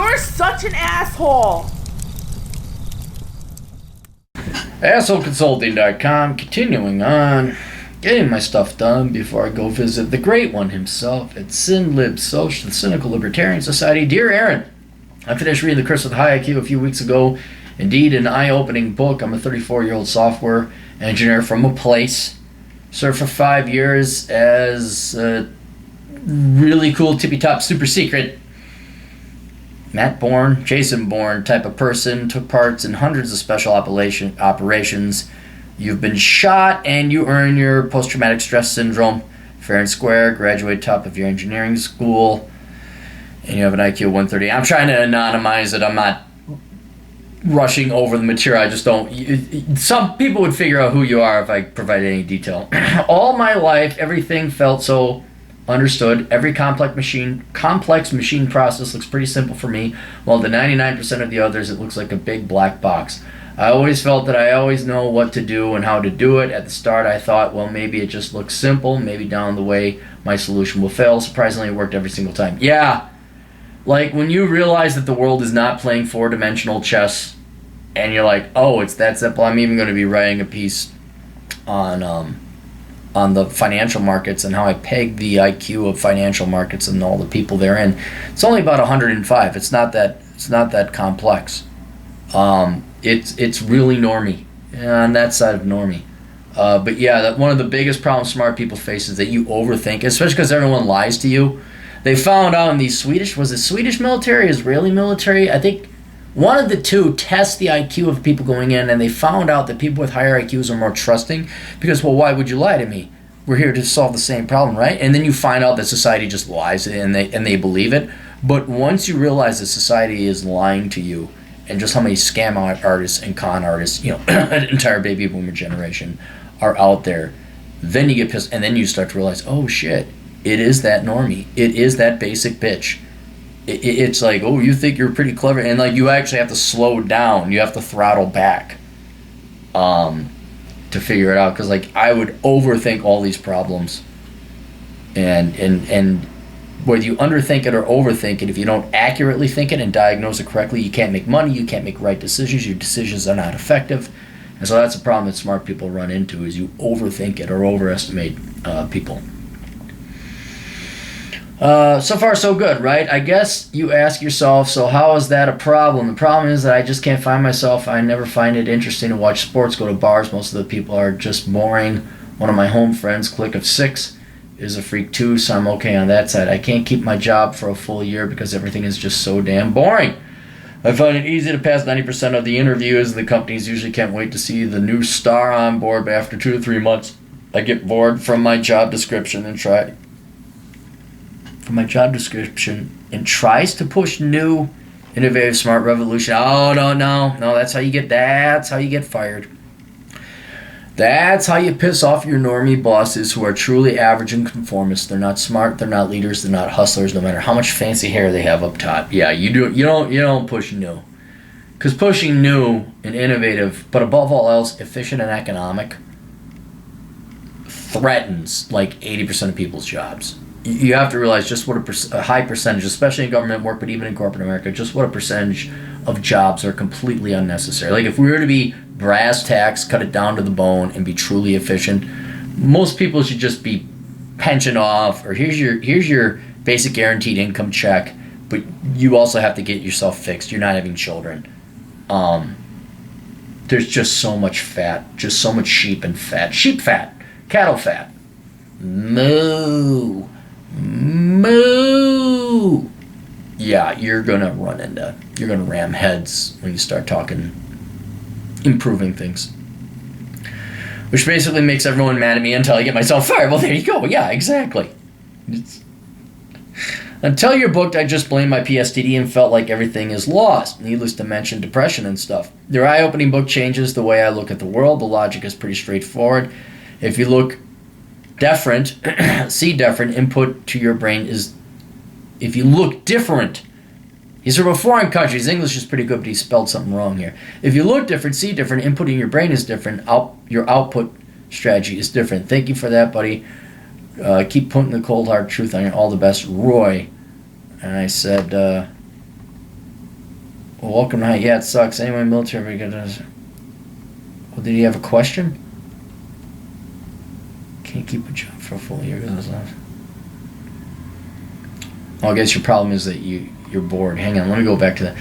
You're such an asshole. AssholeConsulting.com, continuing on, getting my stuff done before I go visit the great one himself at SynLibSoc, the Cynical Libertarian Society. Dear Aaron, I finished reading The Curse of the High IQ a few weeks ago. Indeed, an eye-opening book. I'm a 34-year-old software engineer from a place. Served for 5 years as a really cool, tippy-top, super secret Matt Bourne, Jason Bourne type of person. Took parts in hundreds of special operations. You've been shot and you earn your post-traumatic stress syndrome fair and square. Graduate top of your engineering school. And you have an IQ of 130. I'm trying to anonymize it. I'm not rushing over the material. I just don't. Some people would figure out who you are if I provided any detail. All my life, everything felt so understood. Every complex machine process looks pretty simple for me, while the 99% of the others, it looks like a big black box. I always felt that I always know what to do and how to do it. At the start, I thought, well, maybe it just looks simple. Maybe down the way, my solution will fail. Surprisingly, it worked every single time. Yeah, like when you realize that the world is not playing four-dimensional chess, and you're like, oh, it's that simple. I'm even going to be writing a piece on the financial markets and how I peg the IQ of financial markets and all the people therein. It's only about 105. It's not that complex. It's really normie, on that side of normie. But yeah, one of the biggest problems smart people face is that you overthink, especially because everyone lies to you. They found out in the Swedish military, Israeli military, I think one of the two tests the IQ of people going in, and they found out that people with higher IQs are more trusting because, well, why would you lie to me? We're here to solve the same problem, right? And then you find out that society just lies and they believe it. But once you realize that society is lying to you, and just how many scam artists and con artists, an entire baby boomer generation are out there, then you get pissed, and then you start to realize, oh shit, it is that normie. It is that basic bitch. It's like, oh, you think you're pretty clever, and like you actually have to slow down. You have to throttle back to figure it out. Because like I would overthink all these problems, and whether you underthink it or overthink it, if you don't accurately think it and diagnose it correctly, you can't make money. You can't make right decisions. Your decisions are not effective, and so that's a problem that smart people run into: is you overthink it or overestimate people. So far so good, right? I guess you ask yourself, so how is that a problem? The problem is that I just can't find myself. I never find it interesting to watch sports, go to bars. Most of the people are just boring. One of my home friends, clique of 6, is a freak too, so I'm okay on that side. I can't keep my job for a full year because everything is just so damn boring. I find it easy to pass 90% of the interviews. The companies usually can't wait to see the new star on board, but after 2 to 3 months, I get bored from my job description and tries to push new, innovative, smart revolution. Oh, no, that's how you get fired. That's how you piss off your normie bosses who are truly average and conformist. They're not smart, they're not leaders, they're not hustlers, no matter how much fancy hair they have up top. Yeah, you don't push new. Because pushing new and innovative, but above all else, efficient and economic, threatens like 80% of people's jobs. You have to realize just what a high percentage, especially in government work, but even in corporate America, just what a percentage of jobs are completely unnecessary. Like if we were to be brass tacks, cut it down to the bone, and be truly efficient, most people should just be pension off, or here's your basic guaranteed income check, but you also have to get yourself fixed. You're not having children. There's just so much fat, just so much sheep fat, cattle fat. Moo. Yeah, you're gonna ram heads when you start talking improving things, which basically makes everyone mad at me until I get myself fired. Well, there you go. Yeah, exactly. Until you're booked, I just blamed my PSTD and felt like everything is lost. Needless to mention depression and stuff. Their eye-opening book changes the way I look at the world. The logic is pretty straightforward. If you look different, see different, input to your brain is, if you look different, he's from a foreign country, his English is pretty good, but he spelled something wrong here. If you look different, see different, input in your brain is different, your output strategy is different. Thank you for that, buddy. Keep putting the cold hard truth on you. All the best, Roy. And I said, Well, welcome to yeah, it sucks. Anyway, military. Well, did he have a question? Can't keep a job for a full year. I guess your problem is that you're bored. Hang on, let me go back to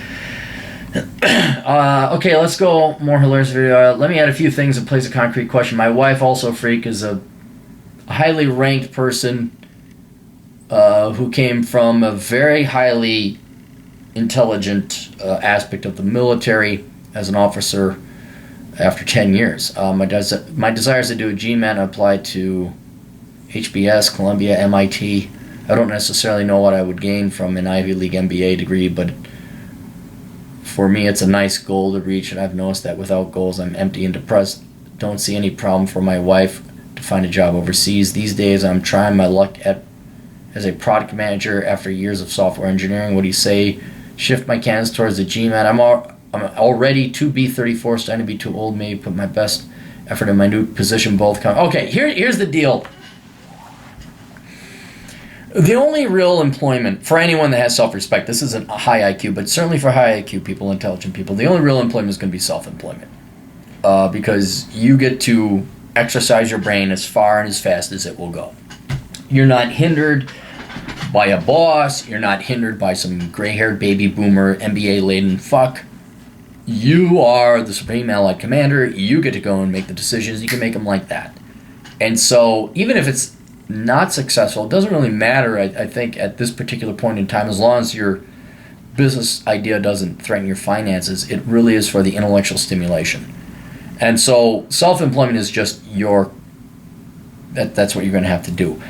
that. Okay, let's go more hilarious video. Let me add a few things and place a concrete question. My wife, also a freak, is a highly ranked person who came from a very highly intelligent aspect of the military as an officer after 10 years. My desire is to do a GMAT and apply to HBS, Columbia, MIT. I don't necessarily know what I would gain from an Ivy League MBA degree, but for me it's a nice goal to reach, and I've noticed that without goals I'm empty and depressed. Don't see any problem for my wife to find a job overseas. These days I'm trying my luck as a product manager after years of software engineering. What do you say? Shift my canvas towards the GMAT. I'm already too B34, starting to be too old. Maybe put my best effort in my new position. Both come. Okay, here's the deal. The only real employment for anyone that has self-respect, this isn't a high IQ, but certainly for high IQ people, intelligent people, the only real employment is going to be self-employment. Because you get to exercise your brain as far and as fast as it will go. You're not hindered by a boss. You're not hindered by some gray-haired baby boomer MBA-laden fuck. You are the Supreme Allied Commander. You get to go and make the decisions. You can make them like that. And so even if it's not successful, it doesn't really matter, I think, at this particular point in time, as long as your business idea doesn't threaten your finances. It really is for the intellectual stimulation. And so self-employment is just that's what you're going to have to do.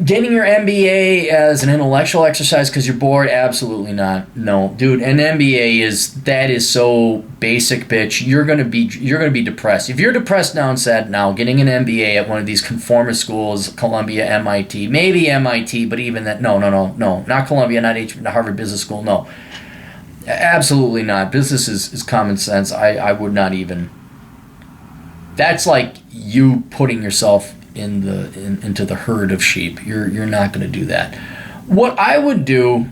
Getting your MBA as an intellectual exercise because you're bored? Absolutely not. No, dude. An MBA is so basic, bitch. You're gonna be depressed. If you're depressed now and sad now, getting an MBA at one of these conformist schools, Columbia, MIT, maybe MIT, but even that, no, not Columbia, not Harvard Business School. No, absolutely not. Business is common sense. I would not even. That's like you putting yourself into the herd of sheep. You're not going to do that. What I would do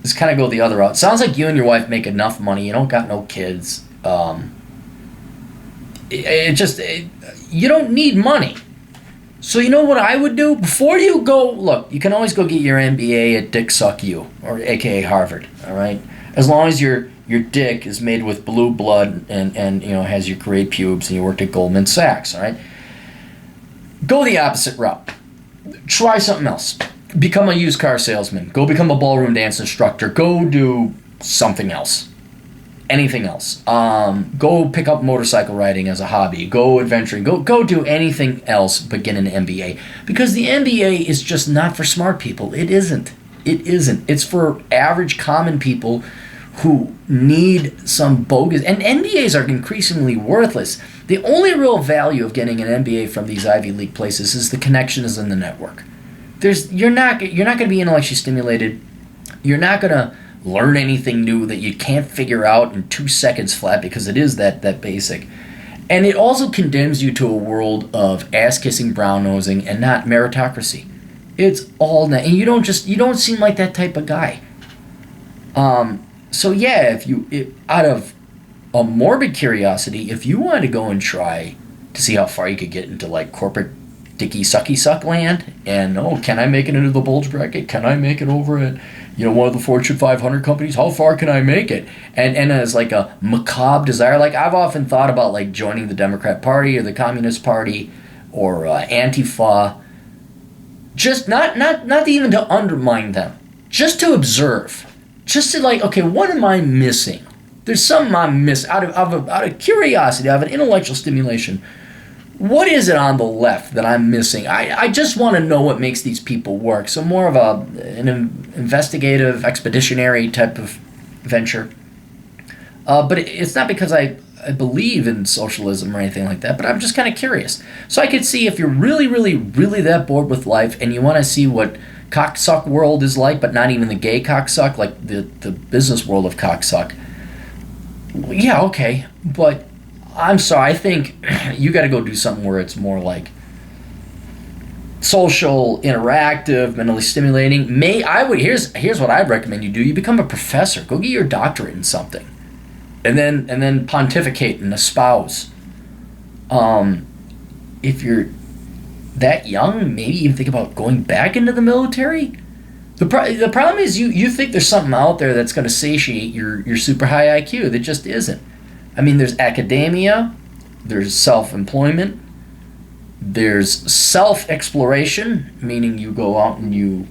is kind of go the other route. Sounds like you and your wife make enough money. You don't got no kids. You don't need money. So you know what I would do? Before you go, look, you can always go get your MBA at Dick Suck You, or AKA Harvard, all right? As long as your dick is made with blue blood and has your great pubes and you worked at Goldman Sachs, all right? Go the opposite route. Try something else. Become a used car salesman. Go become a ballroom dance instructor. Go do something else. Anything else. Go pick up motorcycle riding as a hobby. Go adventuring. Go do anything else but get an MBA. Because the MBA is just not for smart people. It isn't. It's for average common people who need some bogus, and MBAs are increasingly worthless. The only real value of getting an MBA from these Ivy League places is the connections in the network. You're not going to be intellectually stimulated. You're not going to learn anything new that you can't figure out in 2 seconds flat, because it is that basic. And it also condemns you to a world of ass-kissing, brown-nosing, and not meritocracy. It's all that, and you don't seem like that type of guy. So yeah, if out of a morbid curiosity, if you wanted to go and try to see how far you could get into like corporate dicky sucky suck land, and can I make it into the bulge bracket? Can I make it over at one of the Fortune 500 companies? How far can I make it? And as like a macabre desire, like I've often thought about like joining the Democrat Party or the Communist Party or Antifa, just not even to undermine them, just to observe. Just to like, okay, what am I missing? There's something I'm missing out of curiosity, out of an intellectual stimulation. What is it on the left that I'm missing? I just want to know what makes these people work. So more of an investigative, expeditionary type of venture. But it's not because I believe in socialism or anything like that, but I'm just kind of curious. So I could see if you're really, really, really that bored with life and you want to see what cocksuck world is like, but not even the gay cocksuck, like the business world of cocksuck. Yeah, okay, but I'm sorry, I think you got to go do something where it's more like social, interactive, mentally stimulating. Here's what I'd recommend you do. You become a professor. Go get your doctorate in something, and then pontificate and espouse. If you're that young, maybe even think about going back into the military. The problem is you think there's something out there that's going to satiate your super high IQ. There just isn't. I mean, there's academia, there's self-employment, there's self-exploration, meaning you go out and you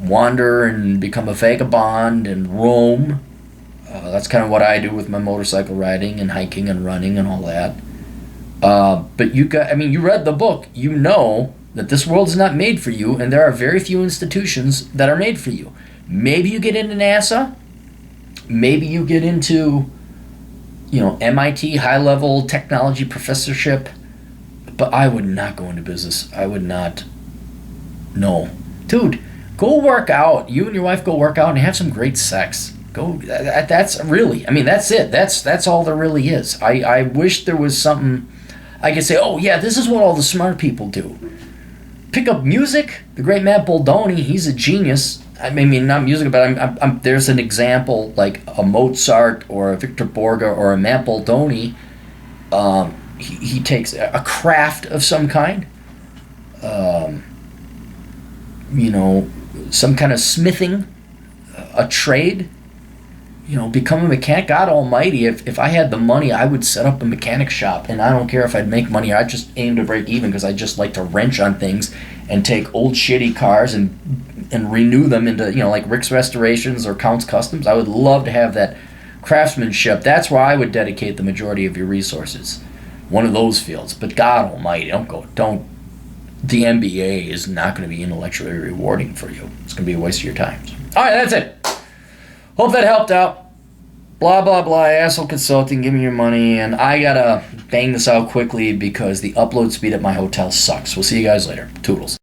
wander and become a vagabond and roam. That's kind of what I do with my motorcycle riding and hiking and running and all that. But you read the book. You know that this world is not made for you, and there are very few institutions that are made for you. Maybe you get into NASA. Maybe you get into, MIT high-level technology professorship. But I would not go into business. I would not. No. Dude, go work out. You and your wife go work out and have some great sex. Go. That's really, that's it. That's all there really is. I wish there was something I could say, oh yeah, this is what all the smart people do. Pick up music. The great Matt Baldoni, he's a genius. I mean, not music, but there's an example like a Mozart or a Victor Borge or a Matt Baldoni. He takes a craft of some kind, some kind of smithing, a trade. Become a mechanic. God almighty, if I had the money, I would set up a mechanic shop, and I don't care if I'd make money. I'd just aim to break even because I just like to wrench on things and take old shitty cars and renew them into, like Rick's Restorations or Count's Customs. I would love to have that craftsmanship. That's where I would dedicate the majority of your resources. One of those fields. But God almighty, don't. The MBA is not going to be intellectually rewarding for you. It's going to be a waste of your time. All right, that's it. Hope that helped out. Blah, blah, blah. Asshole Consulting, give me your money. And I got to bang this out quickly because the upload speed at my hotel sucks. We'll see you guys later. Toodles.